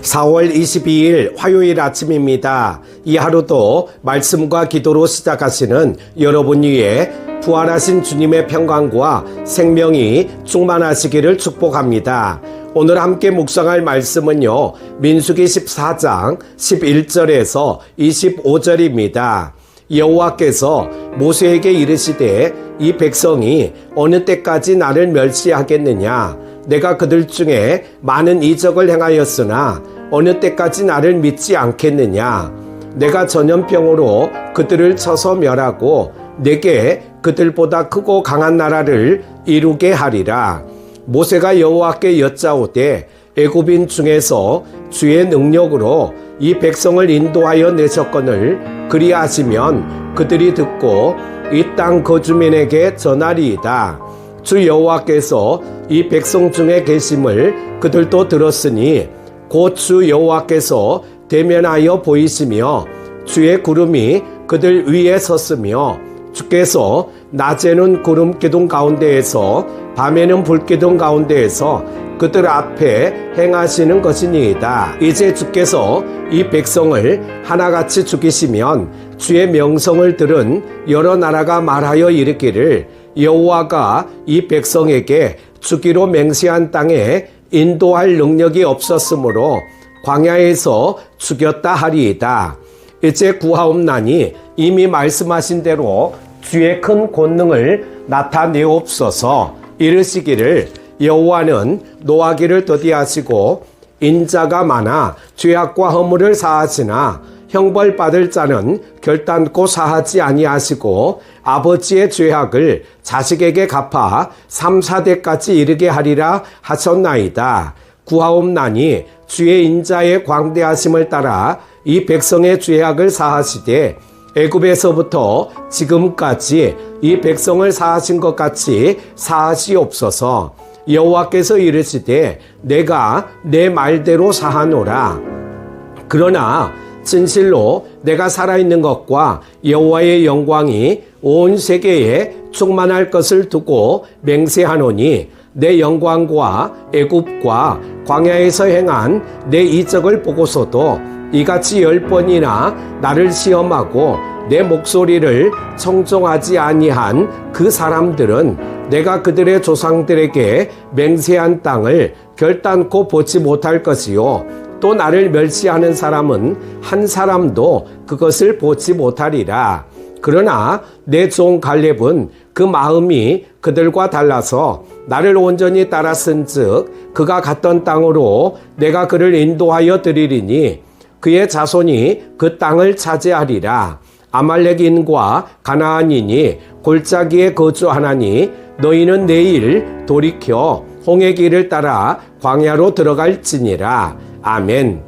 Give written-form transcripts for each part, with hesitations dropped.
4월 22일 화요일 아침입니다. 이 하루도 말씀과 기도로 시작하시는 여러분 위에 부활하신 주님의 평강과 생명이 충만하시기를 축복합니다. 오늘 함께 묵상할 말씀은요, 민수기 14장 11절에서 25절입니다. 여호와께서 모세에게 이르시되 이 백성이 어느 때까지 나를 멸시하겠느냐? 내가 그들 중에 많은 이적을 행하였으나 어느 때까지 나를 믿지 않겠느냐? 내가 전염병으로 그들을 쳐서 멸하고 내게 그들보다 크고 강한 나라를 이루게 하리라. 모세가 여호와께 여짜오되 애굽인 중에서 주의 능력으로 이 백성을 인도하여 내셨거늘 그리하시면 그들이 듣고 이 땅 거주민에게 전하리이다. 주 여호와께서 이 백성 중에 계심을 그들도 들었으니 곧 주 여호와께서 대면하여 보이시며 주의 구름이 그들 위에 섰으며 주께서 낮에는 구름 기둥 가운데에서 밤에는 불 기둥 가운데에서 그들 앞에 행하시는 것이니이다. 이제 주께서 이 백성을 하나같이 죽이시면 주의 명성을 들은 여러 나라가 말하여 이르기를 여호와가 이 백성에게 주기로 맹세한 땅에 인도할 능력이 없었으므로 광야에서 죽였다 하리이다. 이제 구하옵나니 이미 말씀하신 대로 주의 큰 권능을 나타내옵소서. 이르시기를 여호와는 노하기를 더디하시고 인자가 많아 죄악과 허물을 사하시나 형벌받을 자는 결단코 사하지 아니하시고 아버지의 죄악을 자식에게 갚아 3, 4대까지 이르게 하리라 하셨나이다. 구하옵나니 주의 인자의 광대하심을 따라 이 백성의 죄악을 사하시되 애굽에서부터 지금까지 이 백성을 사하신 것 같이 사하시옵소서. 여호와께서 이르시되 내가 내 말대로 사하노라. 그러나 진실로 내가 살아있는 것과 여호와의 영광이 온 세계에 충만할 것을 두고 맹세하노니 내 영광과 애굽과 광야에서 행한 내 이적을 보고서도 이같이 10번이나 나를 시험하고 내 목소리를 청종하지 아니한 그 사람들은 내가 그들의 조상들에게 맹세한 땅을 결단코 보지 못할 것이요 또 나를 멸시하는 사람은 한 사람도 그것을 보지 못하리라. 그러나 내 종 갈렙은 그 마음이 그들과 달라서 나를 온전히 따랐은즉 그가 갔던 땅으로 내가 그를 인도하여 드리리니 그의 자손이 그 땅을 차지하리라. 아말렉인과 가나안인이 골짜기에 거주하나니 너희는 내일 돌이켜 홍해 길을 따라 광야로 들어갈지니라. 아멘.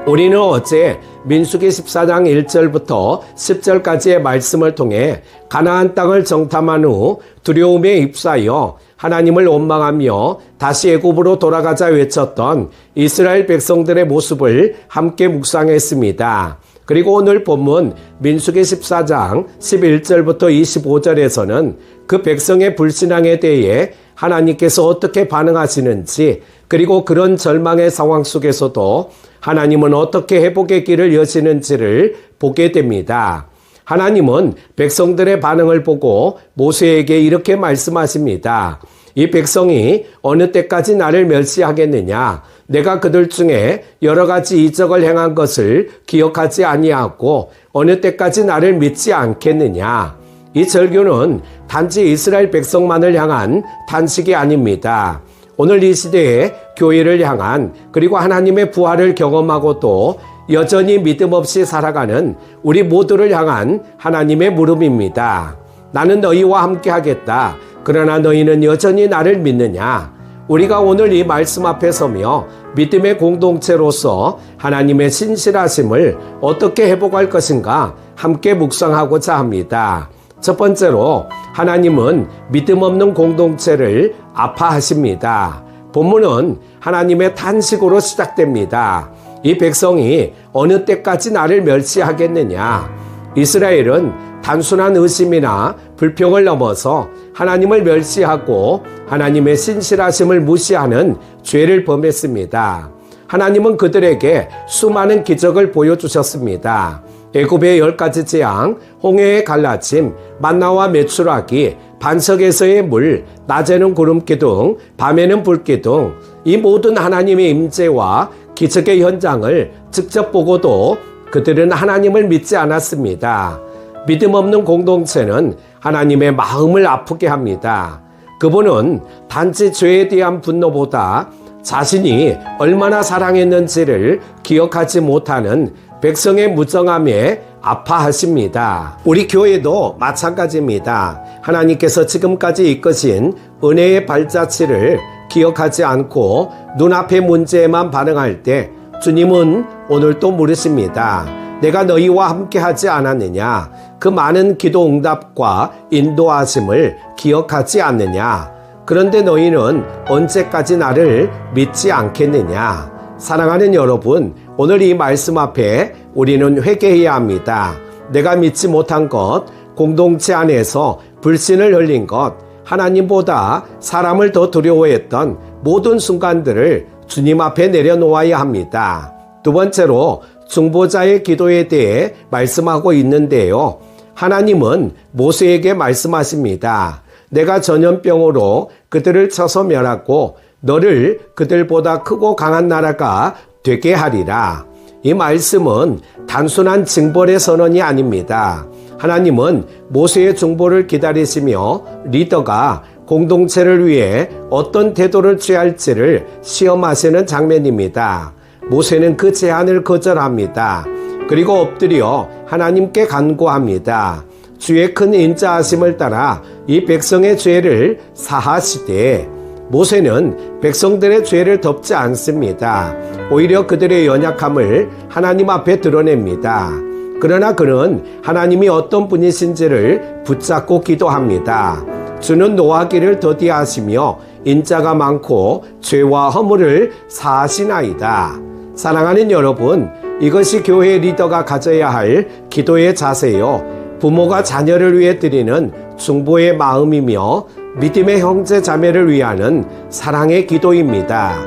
우리는 어제 민수기 14장 1절부터 10절까지의 말씀을 통해 가나안 땅을 정탐한 후 두려움에 휩싸여 하나님을 원망하며 다시 애굽으로 돌아가자 외쳤던 이스라엘 백성들의 모습을 함께 묵상했습니다. 그리고 오늘 본문 민수기 14장 11절부터 25절에서는 그 백성의 불신앙에 대해 하나님께서 어떻게 반응하시는지, 그리고 그런 절망의 상황 속에서도 하나님은 어떻게 회복의 길을 여시는지를 보게 됩니다. 하나님은 백성들의 반응을 보고 모세에게 이렇게 말씀하십니다. 이 백성이 어느 때까지 나를 멸시하겠느냐? 내가 그들 중에 여러 가지 이적을 행한 것을 기억하지 아니하고 어느 때까지 나를 믿지 않겠느냐? 이 절규는 단지 이스라엘 백성만을 향한 단식이 아닙니다. 오늘 이 시대에 교회를 향한, 그리고 하나님의 부활을 경험하고도 여전히 믿음 없이 살아가는 우리 모두를 향한 하나님의 물음입니다. 나는 너희와 함께 하겠다. 그러나 너희는 여전히 나를 믿느냐? 우리가 오늘 이 말씀 앞에 서며 믿음의 공동체로서 하나님의 신실하심을 어떻게 회복할 것인가 함께 묵상하고자 합니다. 첫 번째로 하나님은 믿음 없는 공동체를 아파하십니다. 본문은 하나님의 탄식으로 시작됩니다. 이 백성이 어느 때까지 나를 멸시하겠느냐? 이스라엘은 단순한 의심이나 불평을 넘어서 하나님을 멸시하고 하나님의 신실하심을 무시하는 죄를 범했습니다. 하나님은 그들에게 수많은 기적을 보여주셨습니다. 애굽의 10가지 재앙, 홍해의 갈라짐, 만나와 메추라기, 반석에서의 물, 낮에는 구름기둥, 밤에는 불기둥, 이 모든 하나님의 임재와 기적의 현장을 직접 보고도 그들은 하나님을 믿지 않았습니다. 믿음 없는 공동체는 하나님의 마음을 아프게 합니다. 그분은 단지 죄에 대한 분노보다 자신이 얼마나 사랑했는지를 기억하지 못하는 백성의 무정함에 아파하십니다. 우리 교회도 마찬가지입니다. 하나님께서 지금까지 이끄신 은혜의 발자취를 기억하지 않고 눈앞의 문제에만 반응할 때 주님은 오늘 또 물으십니다. 내가 너희와 함께 하지 않았느냐? 그 많은 기도 응답과 인도하심을 기억하지 않느냐? 그런데 너희는 언제까지 나를 믿지 않겠느냐? 사랑하는 여러분, 오늘 이 말씀 앞에 우리는 회개해야 합니다. 내가 믿지 못한 것, 공동체 안에서 불신을 흘린 것, 하나님보다 사람을 더 두려워했던 모든 순간들을 주님 앞에 내려놓아야 합니다. 두 번째로 중보자의 기도에 대해 말씀하고 있는데요. 하나님은 모세에게 말씀하십니다. 내가 전염병으로 그들을 쳐서 멸하고 너를 그들보다 크고 강한 나라가 되게 하리라. 이 말씀은 단순한 징벌의 선언이 아닙니다. 하나님은 모세의 중보를 기다리시며 리더가 공동체를 위해 어떤 태도를 취할지를 시험하시는 장면입니다. 모세는 그 제안을 거절합니다. 그리고 엎드려 하나님께 간구합니다. 주의 큰 인자하심을 따라 이 백성의 죄를 사하시되 모세는 백성들의 죄를 덮지 않습니다. 오히려 그들의 연약함을 하나님 앞에 드러냅니다. 그러나 그는 하나님이 어떤 분이신지를 붙잡고 기도합니다. 주는 노하기를 더디하시며 인자가 많고 죄와 허물을 사하시나이다. 사랑하는 여러분, 이것이 교회 리더가 가져야 할 기도의 자세요. 부모가 자녀를 위해 드리는 중보의 마음이며 믿음의 형제 자매를 위하는 사랑의 기도입니다.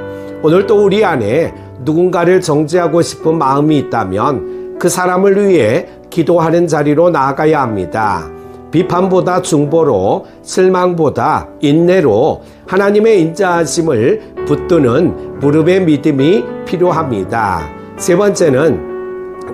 오늘도 우리 안에 누군가를 정죄하고 싶은 마음이 있다면 그 사람을 위해 기도하는 자리로 나아가야 합니다. 비판보다 중보로, 실망보다 인내로 하나님의 인자하심을 붙드는 무릎의 믿음이 필요합니다. 세 번째는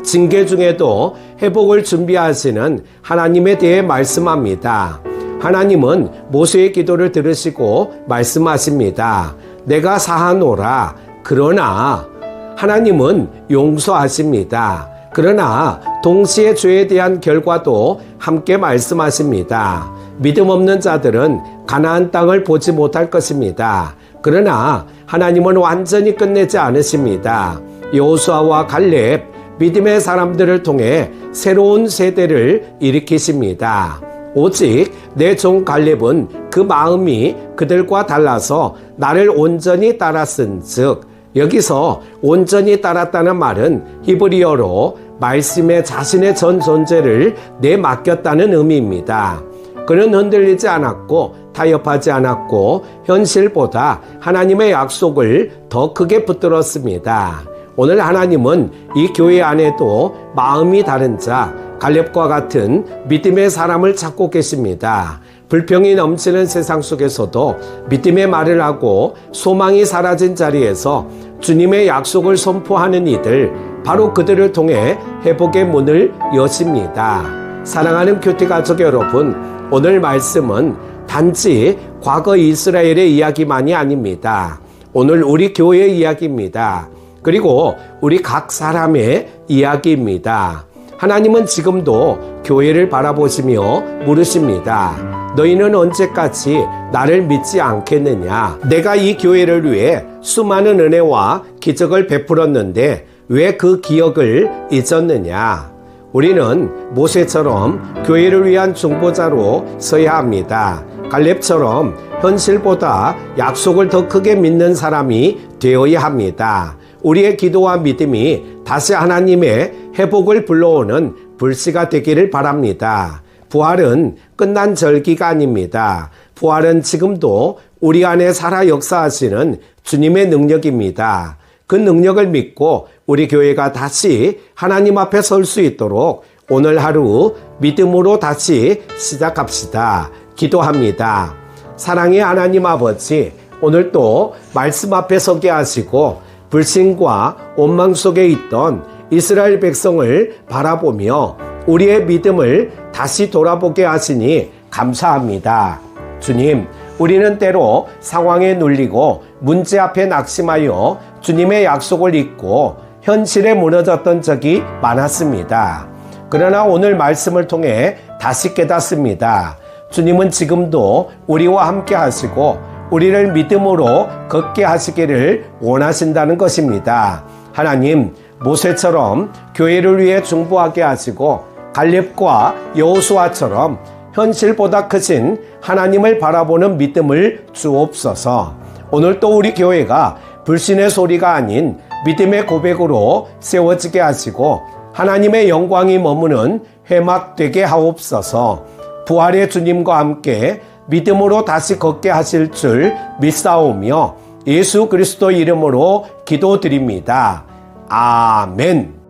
징계 중에도 회복을 준비하시는 하나님에 대해 말씀합니다. 하나님은 모세의 기도를 들으시고 말씀하십니다. 내가 사하노라. 그러나 하나님은 용서하십니다. 그러나 동시에 죄에 대한 결과도 함께 말씀하십니다. 믿음 없는 자들은 가나안 땅을 보지 못할 것입니다. 그러나 하나님은 완전히 끝내지 않으십니다. 여호수아와 갈렙, 믿음의 사람들을 통해 새로운 세대를 일으키십니다. 오직 내 종 갈렙은 그 마음이 그들과 달라서 나를 온전히 따랐은즉, 여기서 온전히 따랐다는 말은 히브리어로 말씀에 자신의 전 존재를 내맡겼다는 의미입니다. 그는 흔들리지 않았고 타협하지 않았고 현실보다 하나님의 약속을 더 크게 붙들었습니다. 오늘 하나님은 이 교회 안에도 마음이 다른 자, 갈렙과 같은 믿음의 사람을 찾고 계십니다. 불평이 넘치는 세상 속에서도 믿음의 말을 하고 소망이 사라진 자리에서 주님의 약속을 선포하는 이들, 바로 그들을 통해 회복의 문을 여십니다. 사랑하는 큐티 가족 여러분, 오늘 말씀은 단지 과거 이스라엘의 이야기만이 아닙니다. 오늘 우리 교회의 이야기입니다. 그리고 우리 각 사람의 이야기입니다. 하나님은 지금도 교회를 바라보시며 물으십니다. 너희는 언제까지 나를 믿지 않겠느냐? 내가 이 교회를 위해 수많은 은혜와 기적을 베풀었는데 왜 그 기억을 잊었느냐? 우리는 모세처럼 교회를 위한 중보자로 서야 합니다. 갈렙처럼 현실보다 약속을 더 크게 믿는 사람이 되어야 합니다. 우리의 기도와 믿음이 다시 하나님의 회복을 불러오는 불씨가 되기를 바랍니다. 부활은 끝난 절기가 아닙니다. 부활은 지금도 우리 안에 살아 역사하시는 주님의 능력입니다. 그 능력을 믿고 우리 교회가 다시 하나님 앞에 설 수 있도록 오늘 하루 믿음으로 다시 시작합시다. 기도합니다. 사랑의 하나님 아버지, 오늘 또 말씀 앞에 서게 하시고 불신과 원망 속에 있던 이스라엘 백성을 바라보며 우리의 믿음을 다시 돌아보게 하시니 감사합니다. 주님, 우리는 때로 상황에 눌리고 문제 앞에 낙심하여 주님의 약속을 잊고 현실에 무너졌던 적이 많았습니다. 그러나 오늘 말씀을 통해 다시 깨닫습니다. 주님은 지금도 우리와 함께 하시고 우리를 믿음으로 걷게 하시기를 원하신다는 것입니다. 하나님, 모세처럼 교회를 위해 중보하게 하시고 갈렙과 여호수아처럼 현실보다 크신 하나님을 바라보는 믿음을 주옵소서. 오늘 또 우리 교회가 불신의 소리가 아닌 믿음의 고백으로 세워지게 하시고 하나님의 영광이 머무는 회막되게 하옵소서. 부활의 주님과 함께 믿음으로 다시 걷게 하실 줄 믿사오며 예수 그리스도 이름으로 기도드립니다. 아멘.